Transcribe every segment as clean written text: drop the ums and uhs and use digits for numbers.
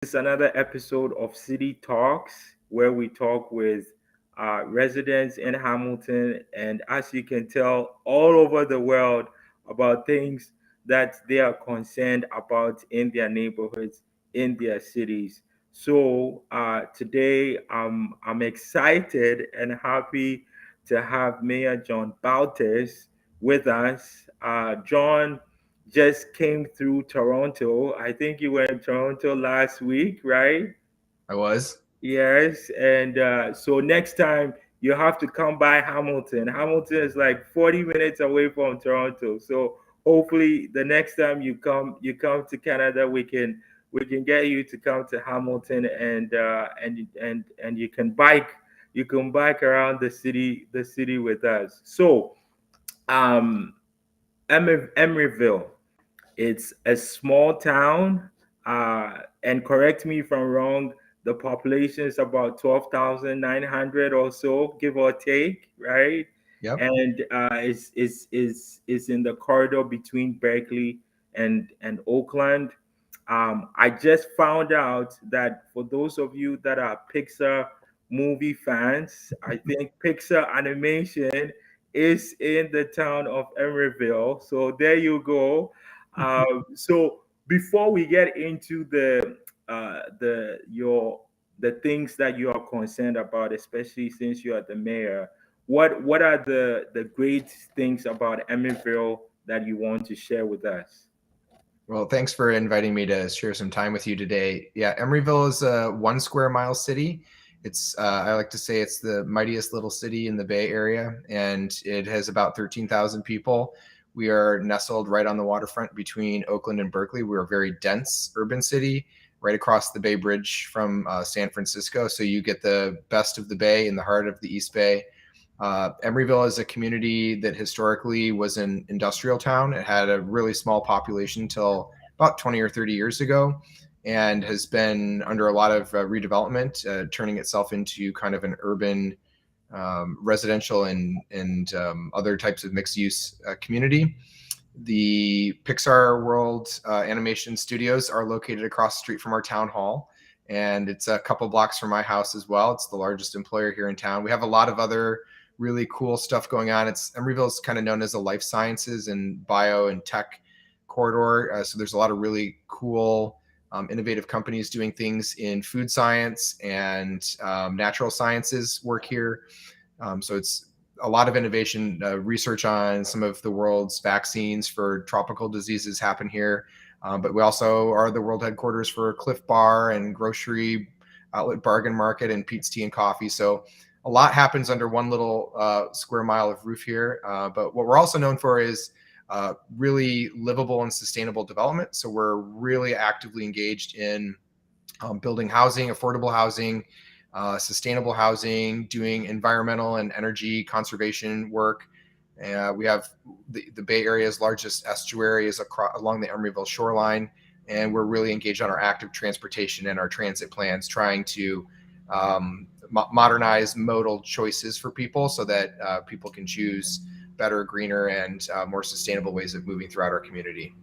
is another episode of City Talks where we talk with residents in Hamilton and, as you can tell, all over the world about things that they are concerned about in their neighborhoods, in their cities. So today I'm excited and happy to have Mayor John Baltes with us. John just came through Toronto. I think you were in Toronto last week, right? I was. Yes. And so next time you have to come by Hamilton. Hamilton is like 40 minutes away from Toronto. So hopefully the next time you come to Canada, we can get you to come to Hamilton and you can bike around the city with us. So um Emeryville. It's a small town, and correct me if I'm wrong. The population is about 12,900 or so, give or take, right? Yep. And is in the corridor between Berkeley and Oakland. I just found out that for those of you that are Pixar movie fans, I think Pixar Animation is in the town of Emeryville. So there you go. So before we get into the things that you are concerned about, especially since you are the mayor, what are the great things about Emeryville that you want to share with us? Well, thanks for inviting me to share some time with you today. Yeah, Emeryville is a 1 square mile city. It's I like to say it's the mightiest little city in the Bay Area, and it has about 13,000 people. We are nestled right on the waterfront between Oakland and Berkeley. We're a very dense urban city right across the Bay Bridge from San Francisco. So you get the best of the Bay in the heart of the East Bay. Emeryville is a community that historically was an industrial town. It had a really small population till about 20 or 30 years ago and has been under a lot of redevelopment, turning itself into kind of an urban residential and other types of mixed use community. The Pixar World Animation Studios are located across the street from our town hall, and it's a couple blocks from my house as well. It's the largest employer here in town. We have a lot of other really cool stuff going on. Emeryville is kind of known as a life sciences and bio and tech corridor. So there's a lot of really cool, innovative companies doing things in food science and natural sciences work here. So it's a lot of innovation, research on some of the world's vaccines for tropical diseases happen here. But we also are the world headquarters for Cliff Bar and grocery outlet Bargain Market and Pete's Tea and Coffee. So a lot happens under one little square mile of roof here. But what we're also known for is really livable and sustainable development. So we're really actively engaged in building housing, affordable housing, sustainable housing, doing environmental and energy conservation work. We have the Bay Area's largest estuary is along the Emeryville shoreline, and we're really engaged on our active transportation and our transit plans, trying to modernize modal choices for people so that people can choose better, greener, and more sustainable ways of moving throughout our community.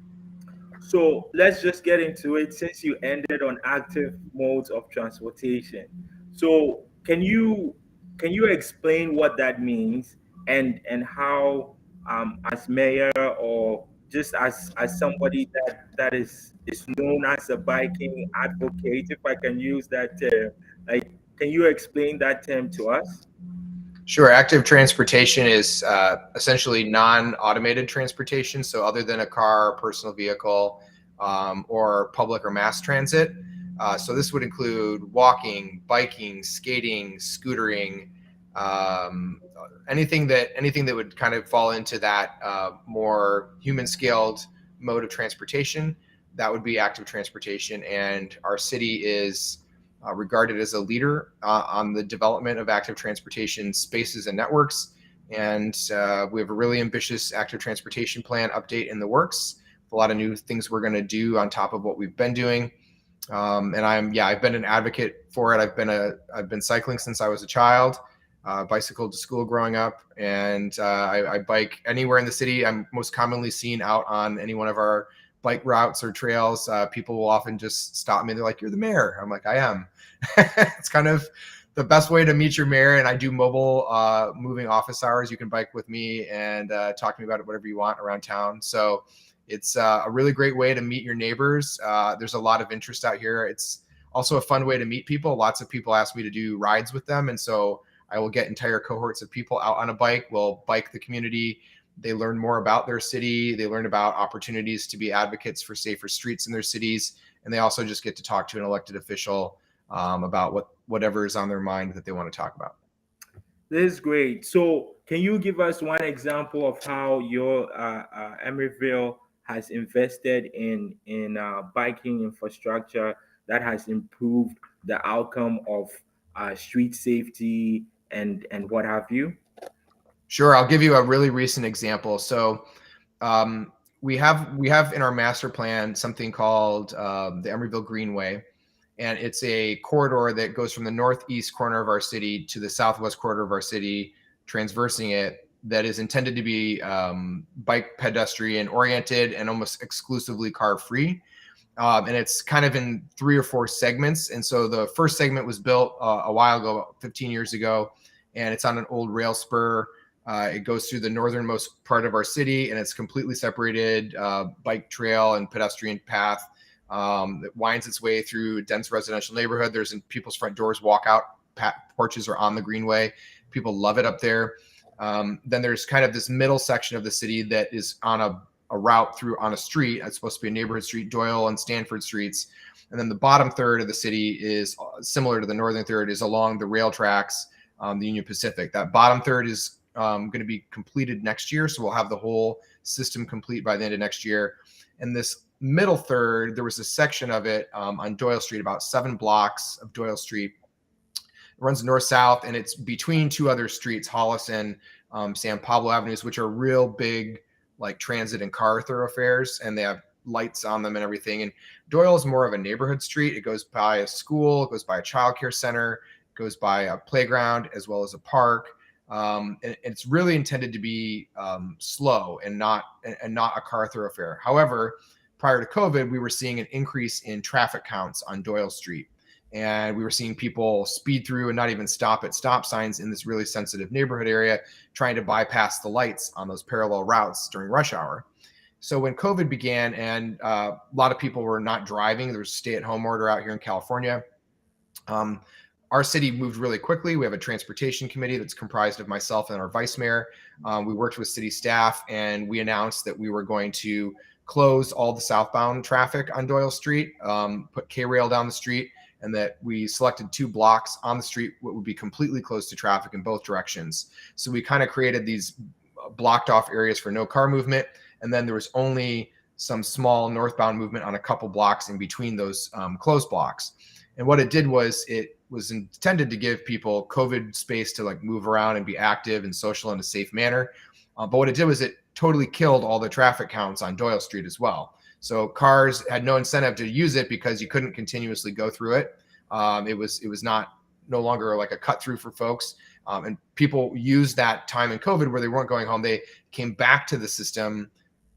So let's just get into it since you ended on active modes of transportation. So can you explain what that means and how as mayor or just as somebody that is known as a biking advocate, if I can use that term, like can you explain that term to us? Sure. Active transportation is essentially non-automated transportation. So other than a car, or personal vehicle, or public or mass transit. So this would include walking, biking, skating, scootering, um, anything that would kind of fall into that more human-scaled mode of transportation. That would be active transportation, and our city is regarded as a leader on the development of active transportation spaces and networks. And we have a really ambitious active transportation plan update in the works. A lot of new things we're going to do on top of what we've been doing. And I've been an advocate for it. I've been cycling since I was a child. Bicycled to school growing up, and I bike anywhere in the city. I'm most commonly seen out on any one of our bike routes or trails, people will often just stop me. They're like, "You're the mayor." I'm like, "I am." It's kind of the best way to meet your mayor. And I do mobile moving office hours. You can bike with me and talk to me about it, whatever you want around town. So it's a really great way to meet your neighbors. There's a lot of interest out here. It's also a fun way to meet people. Lots of people ask me to do rides with them. And so I will get entire cohorts of people out on a bike. We'll bike the community. They learn more about their city. They learn about opportunities to be advocates for safer streets in their cities. And they also just get to talk to an elected official about whatever is on their mind that they want to talk about. This is great. So, can you give us one example of how your Emeryville has invested in biking infrastructure that has improved the outcome of street safety and what have you? Sure, I'll give you a really recent example. So we have in our master plan something called the Emeryville Greenway, and it's a corridor that goes from the northeast corner of our city to the southwest corner of our city, transversing it. That is intended to be bike pedestrian oriented and almost exclusively car free. And it's kind of in 3 or 4 segments. And so the first segment was built a while ago, 15 years ago, and it's on an old rail spur. It goes through the northernmost part of our city, and it's completely separated bike trail and pedestrian path that winds its way through a dense residential neighborhood. There's in people's front doors, walkout porches are on the Greenway. People love it up there. Then there's kind of this middle section of the city that is on a route through on a street. It's supposed to be a neighborhood street, Doyle and Stanford streets. And then the bottom third of the city is similar to the northern third, is along the rail tracks, the Union Pacific. That bottom third is going to be completed next year. So we'll have the whole system complete by the end of next year. And this middle third, there was a section of it on Doyle Street, about 7 blocks of Doyle Street. It runs north-south, and it's between 2 other streets, Hollis and San Pablo Avenues, which are real big, like transit and car thoroughfares, and they have lights on them and everything. And Doyle is more of a neighborhood street. It goes by a school, it goes by a childcare center, it goes by a playground as well as a park. And it's really intended to be slow and not a car thoroughfare. However, prior to COVID, we were seeing an increase in traffic counts on Doyle Street. And we were seeing people speed through and not even stop at stop signs in this really sensitive neighborhood area, trying to bypass the lights on those parallel routes during rush hour. So when COVID began and a lot of people were not driving, there was a stay-at-home order out here in California. Our city moved really quickly. We have a transportation committee that's comprised of myself and our vice mayor. We worked with city staff, and we announced that we were going to close all the southbound traffic on Doyle Street, put K-rail down the street, and that we selected 2 blocks on the street what would be completely closed to traffic in both directions. So we kind of created these blocked off areas for no car movement, and then there was only some small northbound movement on a couple blocks in between those closed blocks. And what it did was it was intended to give people COVID space to like move around and be active and social in a safe manner. But what it did was it totally killed all the traffic counts on Doyle Street as well. So cars had no incentive to use it because you couldn't continuously go through it. It was no longer like a cut through for folks. And people used that time in COVID where they weren't going home. They came back to the system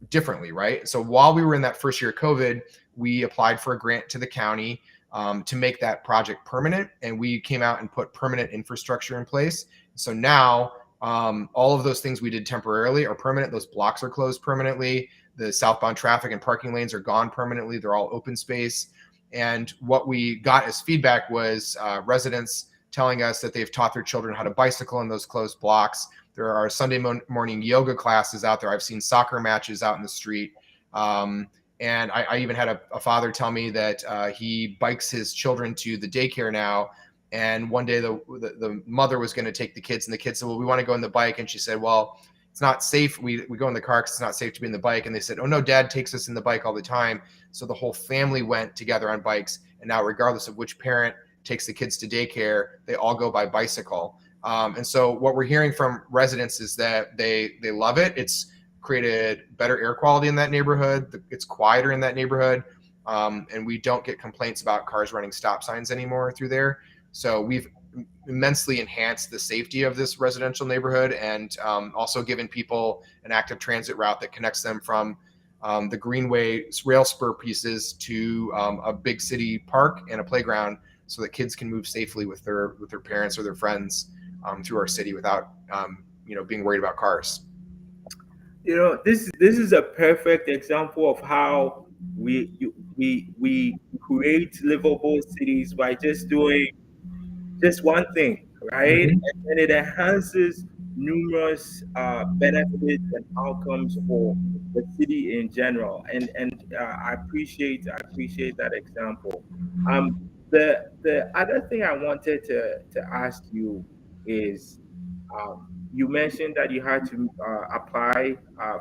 differently, right? So while we were in that first year of COVID, we applied for a grant to the county to make that project permanent. And we came out and put permanent infrastructure in place. So now all of those things we did temporarily are permanent. Those blocks are closed permanently. The southbound traffic and parking lanes are gone permanently. They're all open space. And what we got as feedback was residents telling us that they've taught their children how to bicycle in those closed blocks. There are Sunday morning yoga classes out there. I've seen soccer matches out in the street. And I even had a father tell me that he bikes his children to the daycare now. And one day the mother was going to take the kids, and the kids said, well, we want to go on the bike. And she said, well, it's not safe. We go in the car because it's not safe to be in the bike. And they said, oh no, Dad takes us in the bike all the time. So the whole family went together on bikes. And now regardless of which parent takes the kids to daycare, they all go by bicycle. And so what we're hearing from residents is that they love it. It's created better air quality in that neighborhood. It's quieter in that neighborhood. And we don't get complaints about cars running stop signs anymore through there. So we've immensely enhanced the safety of this residential neighborhood, and also given people an active transit route that connects them from the Greenway rail spur pieces to a big city park and a playground, so that kids can move safely with their parents or their friends through our city without being worried about cars. This is a perfect example of how we create livable cities by just doing just one thing, right? Mm-hmm. And it enhances numerous benefits and outcomes for the city in general. And I appreciate that example. Um, the other thing I wanted to ask you is, you mentioned that you had to apply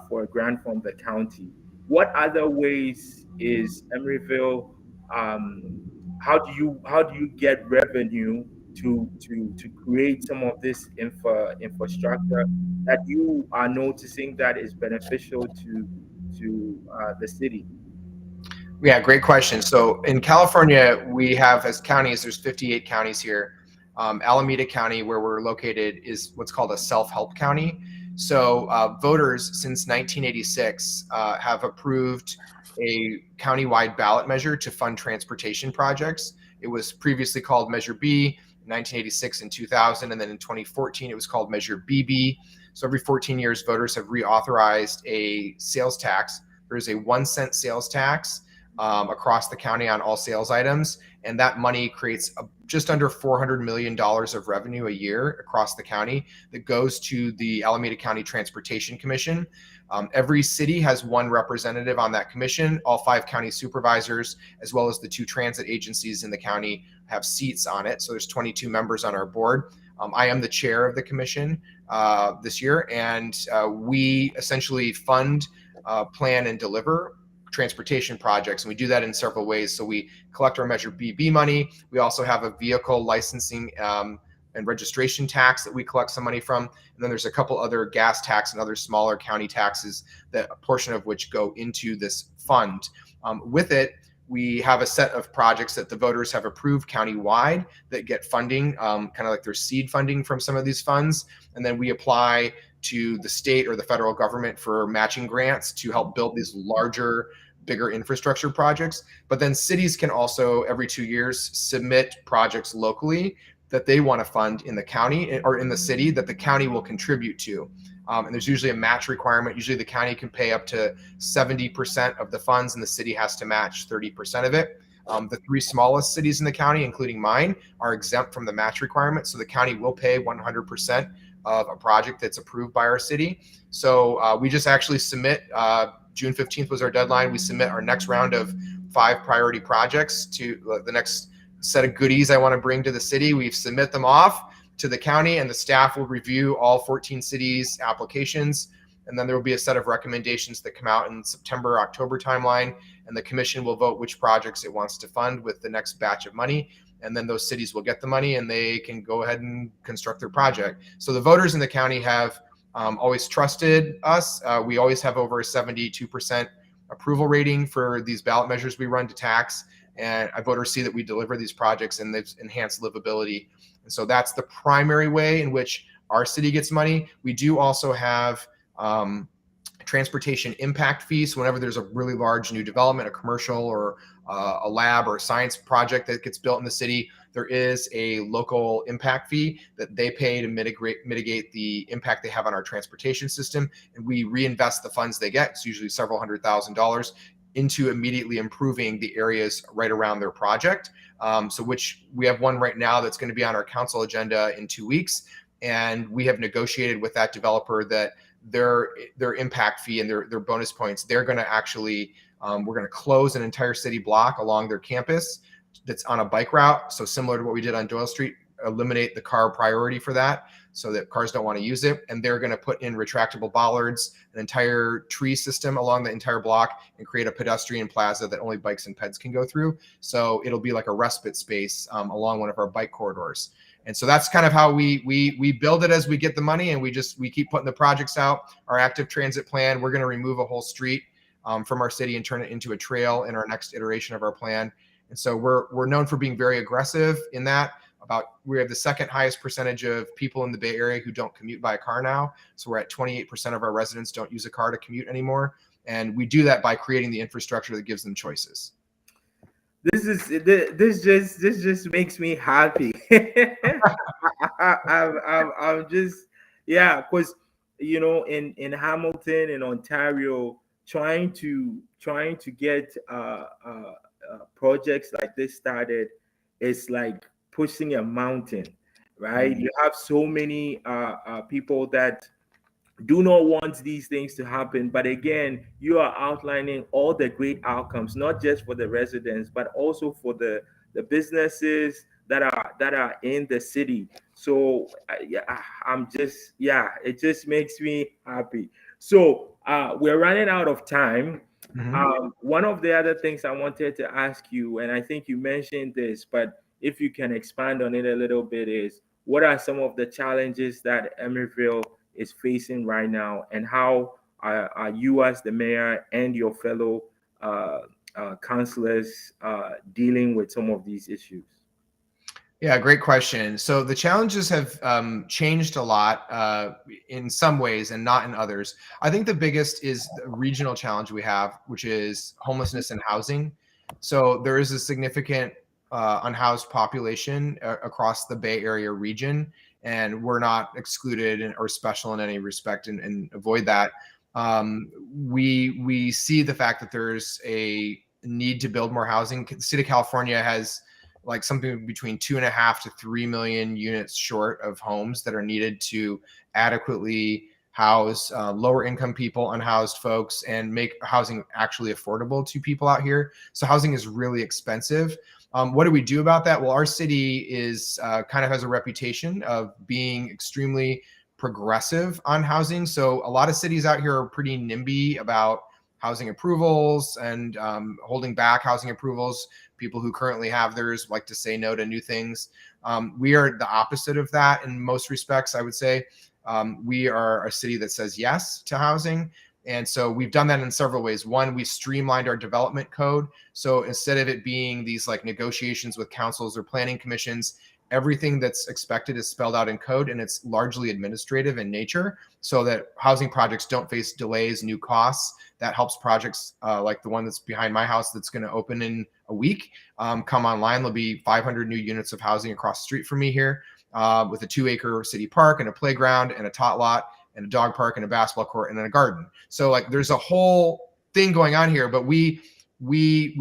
for a grant from the county. What other ways is Emeryville? Um, how do you get revenue to create some of this infrastructure that you are noticing that is beneficial to the city? Yeah, great question. So in California, we have, as counties, there's 58 counties here. Alameda County, where we're located, is what's called a self-help county. So voters since 1986 have approved a countywide ballot measure to fund transportation projects. It was previously called Measure B in 1986 and 2000, and then in 2014 it was called Measure BB. So every 14 years, voters have reauthorized a sales tax. There's a 1 cent sales tax across the county on all sales items. And that money creates just under $400 million of revenue a year across the county that goes to the Alameda County Transportation Commission. Every city has one representative on that commission. All 5 county supervisors, as well as the 2 transit agencies in the county, have seats on it. So there's 22 members on our board. I am the chair of the commission this year, and we essentially fund, plan, and deliver transportation projects, and we do that in several ways. So we collect our Measure BB money. We also have a vehicle licensing and registration tax that we collect some money from, and then there's a couple other gas tax and other smaller county taxes, that a portion of which go into this fund. With it, we have a set of projects that the voters have approved countywide that get funding, kind of like their seed funding from some of these funds, and then we apply to the state or the federal government for matching grants to help build these larger, bigger infrastructure projects. But then cities can also, every 2 years, submit projects locally that they want to fund in the county or in the city that the county will contribute to. And there's usually a match requirement. Usually the county can pay up to 70% of the funds, and the city has to match 30% of it. The 3 smallest cities in the county, including mine, are exempt from the match requirement. So the county will pay 100% of a project that's approved by our city. So we just actually submit, June 15th was our deadline. We submit our next round of 5 priority projects to the next set of goodies I want to bring to the city. We submit them off to the county, and the staff will review all 14 cities' applications. And then there will be a set of recommendations that come out in September, October timeline, and the commission will vote which projects it wants to fund with the next batch of money. And then those cities will get the money and they can go ahead and construct their project. So the voters in the county have always trusted us. We always have over a 72% approval rating for these ballot measures we run to tax. And voters see that we deliver these projects and they've enhanced livability. And so that's the primary way in which our city gets money. We do also have transportation impact fees. So whenever there's a really large new development, a commercial or a lab or a science project that gets built in the city, there is a local impact fee that they pay to mitigate the impact they have on our transportation system. And we reinvest the funds they get, it's usually several $100,000, into immediately improving the areas right around their project. So which we have one right now that's going to be on our council agenda in 2 weeks. And we have negotiated with that developer that their impact fee and their bonus points, they're going to actually, we're going to close an entire city block along their campus that's on a bike route. So similar to what we did on Doyle Street, eliminate the car priority for that so that cars don't want to use it. And they're going to put in retractable bollards, an entire tree system along the entire block, and create a pedestrian plaza that only bikes and peds can go through. So it'll be like a respite space along one of our bike corridors. And so that's kind of how we build it as we get the money, and we keep putting the projects out. Our active transit plan, we're going to remove a whole street from our city and turn it into a trail in our next iteration of our plan. And so we're known for being very aggressive in that. We have the second highest percentage of people in the Bay Area who don't commute by a car now. So we're at 28% of our residents don't use a car to commute anymore. And we do that by creating the infrastructure that gives them choices. This just makes me happy. I'm just, yeah, because in Hamilton in Ontario, trying to get projects like this started is like pushing a mountain, right? Mm. You have so many people that do not want these things to happen. But again, you are outlining all the great outcomes, not just for the residents, but also for the businesses that are in the city. So yeah, I'm just, yeah, it just makes me happy. So we're running out of time. Mhm. One of the other things I wanted to ask you, and I think you mentioned this, but if you can expand on it a little bit, is what are some of the challenges that Emeryville is facing right now, and how are you as the mayor and your fellow uh, councillors dealing with some of these issues? Yeah, great question. So the challenges have changed a lot in some ways and not in others. I think the biggest is the regional challenge we have, which is homelessness and housing. So there is a significant unhoused population across the Bay Area region, and we're not excluded or special in any respect, and avoid that. We see the fact that there's a need to build more housing. The state of California has like something between 2.5 to 3 million units short of homes that are needed to adequately house lower income people, unhoused folks, and make housing actually affordable to people out here. So housing is really expensive. What do we do about that? Well, our city is kind of has a reputation of being extremely progressive on housing. So a lot of cities out here are pretty NIMBY about housing approvals and holding back housing approvals. People who currently have theirs like to say no to new things. We are the opposite of that in most respects, I would say. We are a city that says yes to housing. And so we've done that in several ways. One, we streamlined our development code. So instead of it being these like negotiations with councils or planning commissions, everything that's expected is spelled out in code, and it's largely administrative in nature so that housing projects don't face delays, new costs. That helps projects like the one that's behind my house that's going to open in a week come online. There'll be 500 new units of housing across the street from me here with a 2-acre city park and a playground and a tot lot and a dog park and a basketball court and then a garden. So like there's a whole thing going on here, but we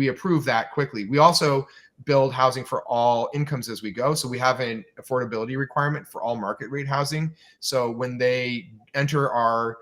approve that quickly. We also build housing for all incomes as we go. So we have an affordability requirement for all market rate housing. So when they enter our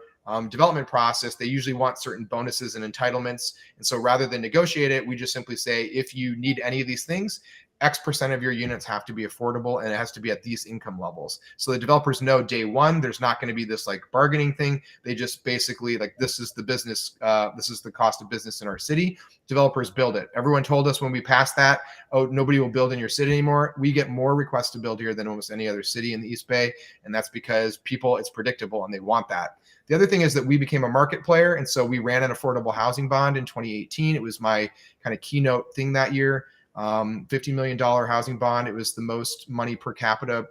development process, they usually want certain bonuses and entitlements. And so rather than negotiate it, we just simply say, if you need any of these things, X% of your units have to be affordable, and it has to be at these income levels. So the developers know day one, there's not going to be this like bargaining thing. They just basically like, this is the business, this is the cost of business in our city. Developers build it. Everyone told us when we passed that, oh, nobody will build in your city anymore. We get more requests to build here than almost any other city in the East Bay. And that's because people, it's predictable and they want that. The other thing is that we became a market player. And so we ran an affordable housing bond in 2018. It was my kind of keynote thing that year. $50 million housing bond. It was the most money per capita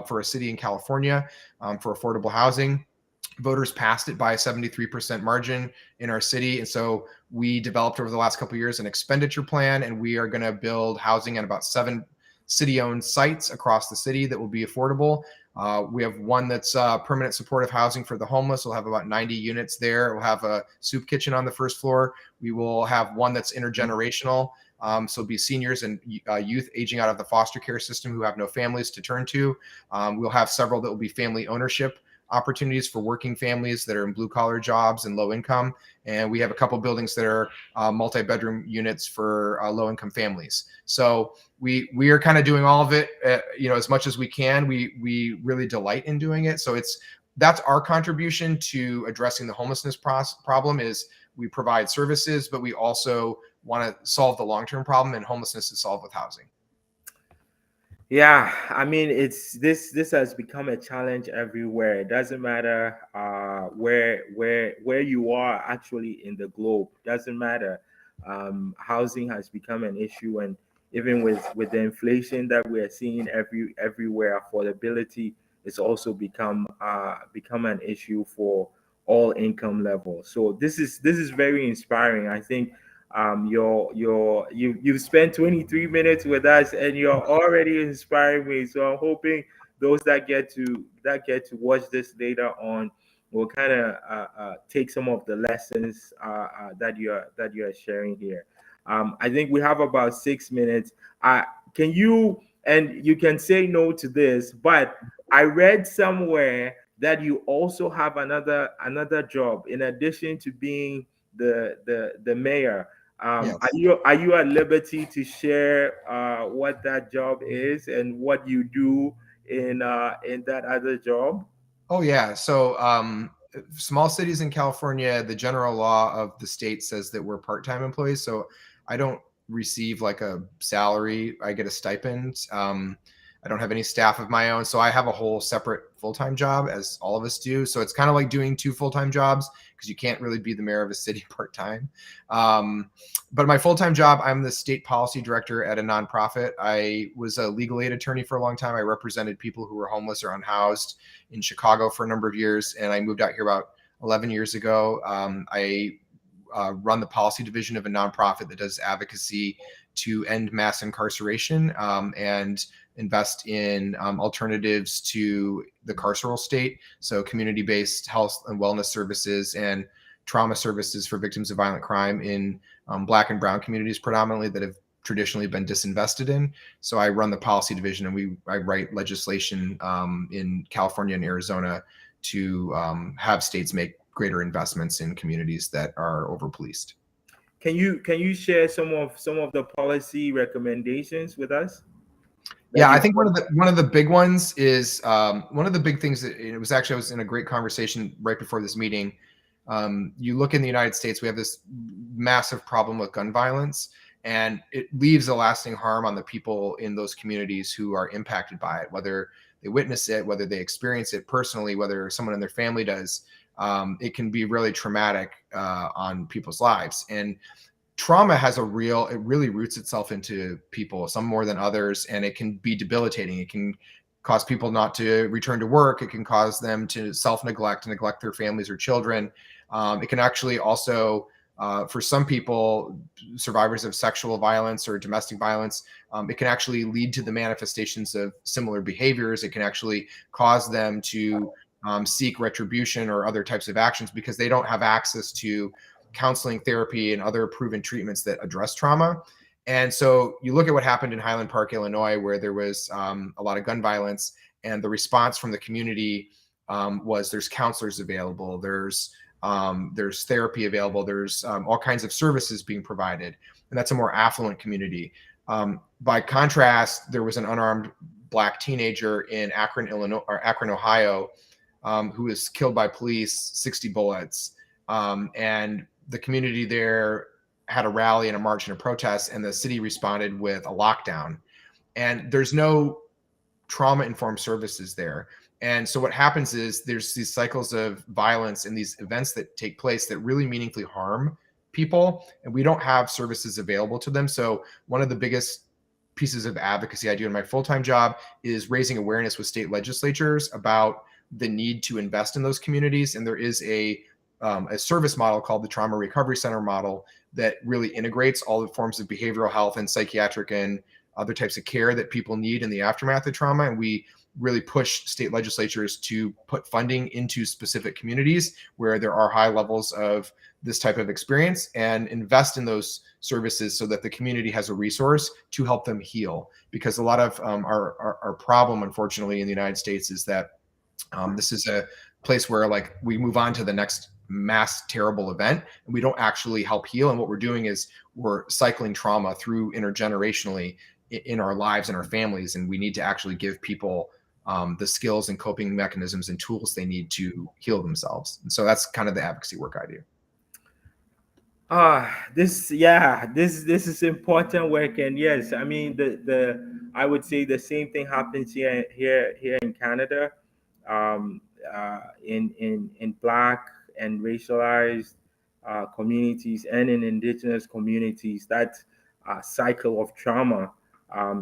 for a city in California for affordable housing. Voters passed it by a 73% margin in our city. And so we developed over the last couple of years an expenditure plan, and we are going to build housing at about 7 city-owned sites across the city that will be affordable. We have one that's permanent supportive housing for the homeless. We'll have about 90 units there. We'll have a soup kitchen on the first floor. We will have one that's intergenerational. So it'll be seniors and youth aging out of the foster care system who have no families to turn to. We'll have several that will be family ownership opportunities for working families that are in blue collar jobs and low income. And we have a couple buildings that are multi-bedroom units for low income families. So we are kind of doing all of it, as much as we can. We really delight in doing it. So that's our contribution to addressing the homelessness problem is we provide services, but we also want to solve the long-term problem, and homelessness is solved with housing. Yeah, I mean, it's this has become a challenge everywhere. It doesn't matter where you are actually in the globe. Doesn't matter. Housing has become an issue, and even with the inflation that we are seeing everywhere, affordability is also become an issue for all income levels. So this is very inspiring. I think you've spent 23 minutes with us, and you're already inspiring me. So I'm hoping those that get to watch this later on will kind of take some of the lessons that you are sharing here. I think we have about 6 minutes. Can you, and you can say no to this, but I read somewhere that you also have another job in addition to being the mayor. Are Yes. you at liberty to share what that job is and what you do in that other job? Oh yeah. So small cities in California, the general law of the state says that we're part-time employees. So I don't receive like a salary. I get a stipend. I don't have any staff of my own. So I have a whole separate full-time job, as all of us do. So it's kind of like doing two full-time jobs, because you can't really be the mayor of a city part-time. But my full-time job, I'm the state policy director at a nonprofit. I was a legal aid attorney for a long time. I represented people who were homeless or unhoused in Chicago for a number of years, and I moved out here about 11 years ago. I run the policy division of a nonprofit that does advocacy to end mass incarceration and invest in alternatives to the carceral state. So community-based health and wellness services and trauma services for victims of violent crime in Black and brown communities predominantly that have traditionally been disinvested in. So I run the policy division, and I write legislation in California and Arizona to have states make greater investments in communities that are over-policed. Can you share some of the policy recommendations with us that Yeah, I you think one of the big ones is one of the big things that it was actually, I was in a great conversation right before this meeting. You look in the United States, we have this massive problem with gun violence, and it leaves a lasting harm on the people in those communities who are impacted by it, whether they witness it, whether they experience it personally, whether someone in their family does. It can be really traumatic on people's lives. And trauma it really roots itself into people, some more than others, and it can be debilitating. It can cause people not to return to work. It can cause them to self-neglect, neglect their families or children. It can actually also, for some people, survivors of sexual violence or domestic violence, it can actually lead to the manifestations of similar behaviors. It can actually cause them to seek retribution or other types of actions because they don't have access to counseling, therapy, and other proven treatments that address trauma. And so you look at what happened in Highland Park, Illinois, where there was a lot of gun violence, and the response from the community was there's counselors available, there's therapy available, there's all kinds of services being provided, and that's a more affluent community. By contrast, there was an unarmed Black teenager in Akron, Illinois, or Akron, Ohio, who was killed by police, 60 bullets, and the community there had a rally and a march and a protest, and the city responded with a lockdown. And there's no trauma-informed services there. And so what happens is there's these cycles of violence and these events that take place that really meaningfully harm people, and we don't have services available to them. So one of the biggest pieces of advocacy I do in my full-time job is raising awareness with state legislatures about the need to invest in those communities. And there is a service model called the Trauma Recovery Center model that really integrates all the forms of behavioral health and psychiatric and other types of care that people need in the aftermath of trauma. And we really push state legislatures to put funding into specific communities where there are high levels of this type of experience and invest in those services so that the community has a resource to help them heal. Because a lot of our problem, unfortunately, in the United States is that this is a place where like we move on to the next mass terrible event and we don't actually help heal. And what we're doing is we're cycling trauma through intergenerationally in our lives and our families. And we need to actually give people the skills and coping mechanisms and tools they need to heal themselves. And so that's kind of the advocacy work I do. This is important work. And yes, I mean the I would say the same thing happens here in Canada, in Black and racialized communities and in indigenous communities. That cycle of trauma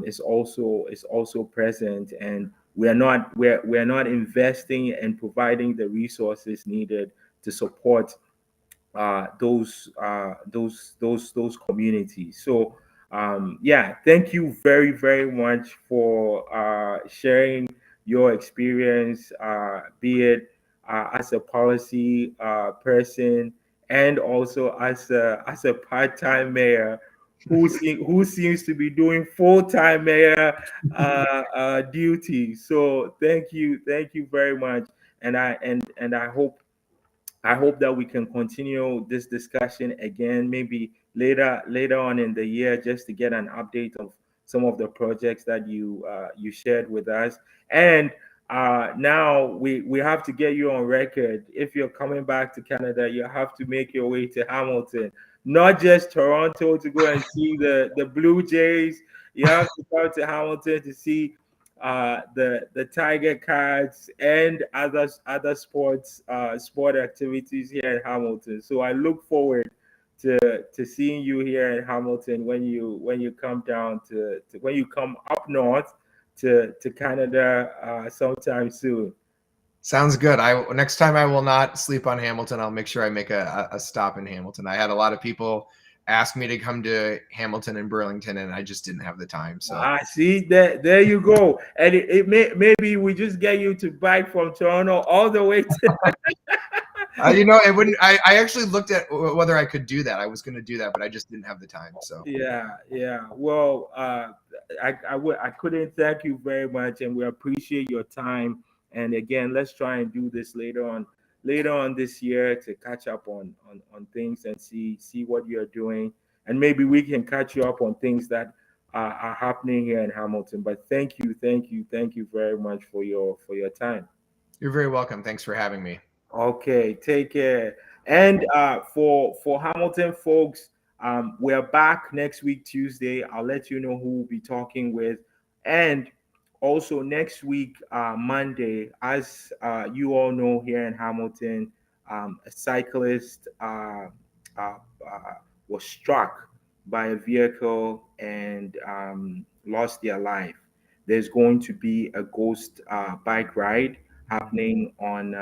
is also present, and we're not investing and providing the resources needed to support those communities. So yeah, thank you very very much for sharing your experience, be it as a policy person and also as a part-time mayor who seems to be doing full-time mayor duty. So thank you very much, and I hope that we can continue this discussion again, maybe later on in the year, just to get an update of some of the projects that you shared with us. And now we have to get you on record. If you're coming back to Canada, you have to make your way to Hamilton, not just Toronto to go and see the Blue Jays. You have to come to Hamilton to see the Tiger Cats and other sport activities here in Hamilton. So I look forward to seeing you here in Hamilton when you come down to when you come up north to Canada sometime soon. Sounds good. Next time I will not sleep on Hamilton. I'll make sure I make a stop in Hamilton. I had a lot of people ask me to come to Hamilton and Burlington, and I just didn't have the time. So I see that there you go. And maybe we just get you to bike from Toronto all the way to it wouldn't. I actually looked at whether I could do that. I was going to do that, but I just didn't have the time. So yeah. Well, I couldn't thank you very much, and we appreciate your time. And again, let's try and do this later on this year to catch up on things and see what you're doing, and maybe we can catch you up on things that are happening here in Hamilton. But thank you very much for your time. you're very welcome. Thanks for having me. Okay, take care. And for Hamilton folks, we're back next week Tuesday. I'll let you know who we'll be talking with, and also next week Monday, as you all know, here in Hamilton, a cyclist was struck by a vehicle and lost their life. There's going to be a ghost bike ride happening on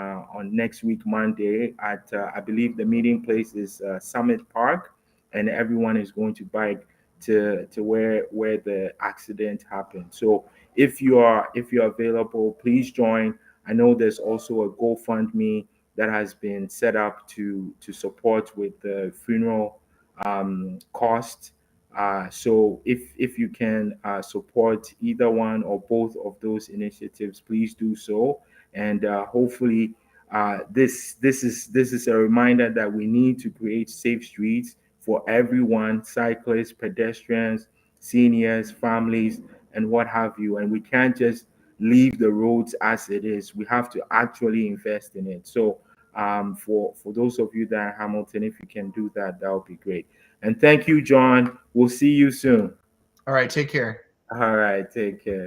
next week Monday at I believe the meeting place is Summit Park, and everyone is going to bike to where the accident happened. So if you're available, please join. I know there's also a GoFundMe that has been set up to support with the funeral cost. So if you can support either one or both of those initiatives, please do so. And hopefully, this is a reminder that we need to create safe streets for everyone: cyclists, pedestrians, seniors, families, and what have you. And we can't just leave the roads as it is. We have to actually invest in it. So for those of you that are Hamilton, if you can do that, that would be great. And thank you, John. We'll see you soon. All right. Take care. All right, take care.